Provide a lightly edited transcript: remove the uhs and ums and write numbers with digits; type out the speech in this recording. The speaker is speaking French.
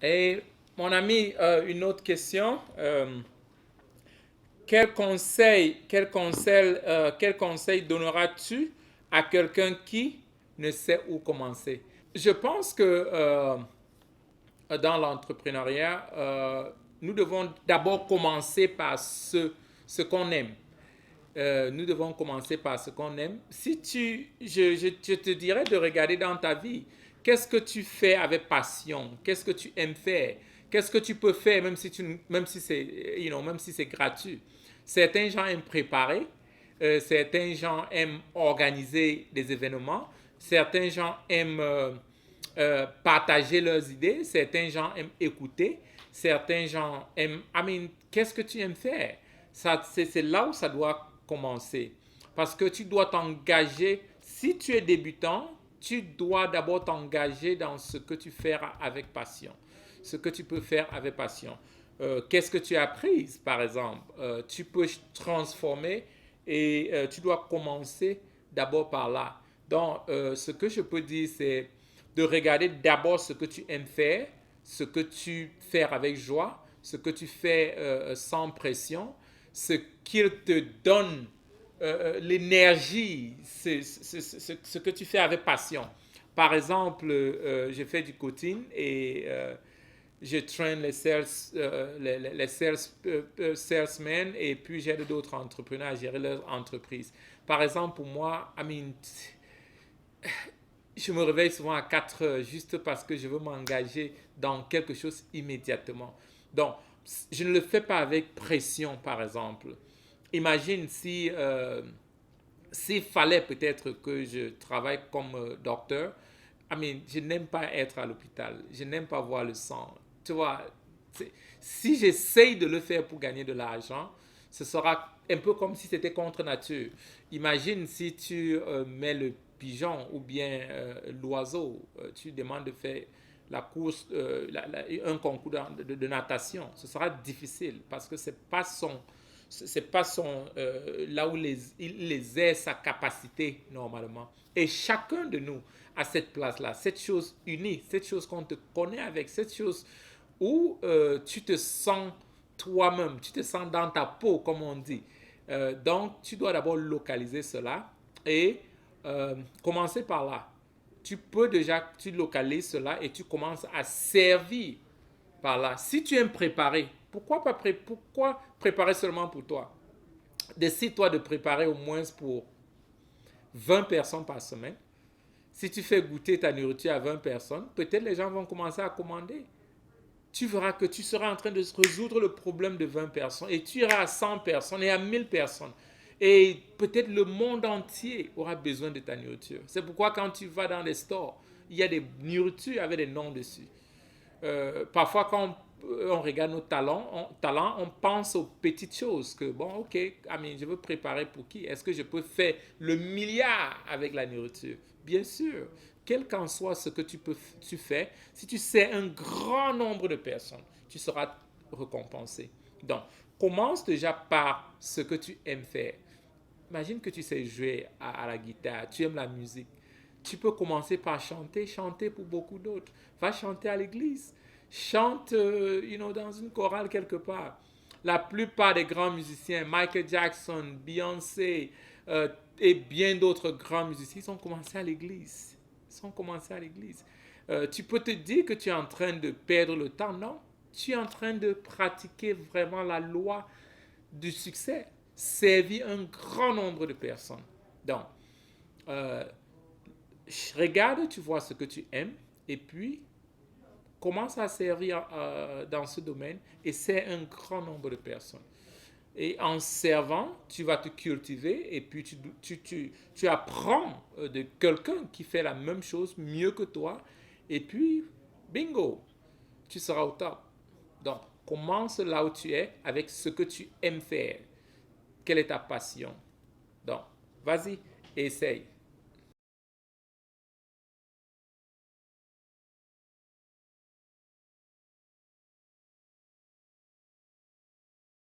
Et mon ami, une autre question. Quel conseil donneras-tu à quelqu'un qui ne sait où commencer? Je pense que dans l'entrepreneuriat, nous devons d'abord commencer par ce qu'on aime. Nous devons commencer par ce qu'on aime. Si tu, je te dirais de regarder dans ta vie, qu'est-ce que tu fais avec passion, qu'est-ce que tu aimes faire, qu'est-ce que tu peux faire même si c'est, même si c'est gratuit. Certains gens aiment préparer, certains gens aiment organiser des événements, certains gens aiment partager leurs idées, certains gens aiment écouter, certains gens aiment. Qu'est-ce que tu aimes faire? C'est là où ça doit commencer. Parce que tu dois t'engager. Si tu es débutant, tu dois d'abord t'engager dans ce que tu fais avec passion. Ce que tu peux faire avec passion. Qu'est-ce que tu as appris, par exemple? Tu peux transformer et tu dois commencer d'abord par là. Donc, ce que je peux dire, c'est de regarder d'abord ce que tu aimes faire, ce que tu fais avec joie, ce que tu fais sans pression, ce qu'il te donne l'énergie, ce que tu fais avec passion. Par exemple, je fais du coaching et je traîne les salesmen et puis j'aide d'autres entrepreneurs à gérer leur entreprise. Par exemple, pour moi, je me réveille souvent à 4 heures juste parce que je veux m'engager dans quelque chose immédiatement. Donc, je ne le fais pas avec pression, par exemple. Imagine si s'il fallait peut-être que je travaille comme docteur, je n'aime pas être à l'hôpital, je n'aime pas voir le sang. Tu vois, si j'essaye de le faire pour gagner de l'argent, ce sera un peu comme si c'était contre nature. Imagine si tu mets le pigeon ou bien l'oiseau, tu demandes de faire la course, un concours de natation. Ce sera difficile parce que c'est pas son là où il les est sa capacité normalement. Et chacun de nous a cette place-là, cette chose unique, cette chose qu'on te connaît avec, cette chose où tu te sens toi-même, tu te sens dans ta peau, comme on dit. Donc, tu dois d'abord localiser cela et commencer par là. Tu localises cela et tu commences à servir par là. Si tu aimes préparer, pourquoi préparer seulement pour toi? Décide-toi de préparer au moins pour 20 personnes par semaine. Si tu fais goûter ta nourriture à 20 personnes, peut-être les gens vont commencer à commander. Tu verras que tu seras en train de résoudre le problème de 20 personnes et tu iras à 100 personnes et à 1000 personnes. Et peut-être le monde entier aura besoin de ta nourriture. C'est pourquoi quand tu vas dans les stores, il y a des nourritures avec des noms dessus. Parfois, quand on regarde nos talents, on pense aux petites choses. Que bon, ok, je veux préparer pour qui? Est-ce que je peux faire le milliard avec la nourriture? Bien sûr, quel qu'en soit ce que tu fais, si tu sais un grand nombre de personnes, tu seras récompensé. Donc, commence déjà par ce que tu aimes faire. Imagine que tu sais jouer à la guitare, tu aimes la musique. Tu peux commencer par chanter pour beaucoup d'autres. Va chanter à l'église. Chante dans une chorale quelque part. La plupart des grands musiciens, Michael Jackson, Beyoncé et bien d'autres grands musiciens, ils ont commencé à l'église. Ils ont commencé à l'église. Tu peux te dire que tu es en train de perdre le temps, non? Tu es en train de pratiquer vraiment la loi du succès, servir un grand nombre de personnes. Donc, euh, regarde, tu vois ce que tu aimes, et puis commence à servir dans ce domaine, et c'est un grand nombre de personnes. Et en servant, tu vas te cultiver, et puis tu apprends de quelqu'un qui fait la même chose mieux que toi, et puis, bingo, tu seras au top. Donc, commence là où tu es avec ce que tu aimes faire. Quelle est ta passion? Donc, vas-y, essaye.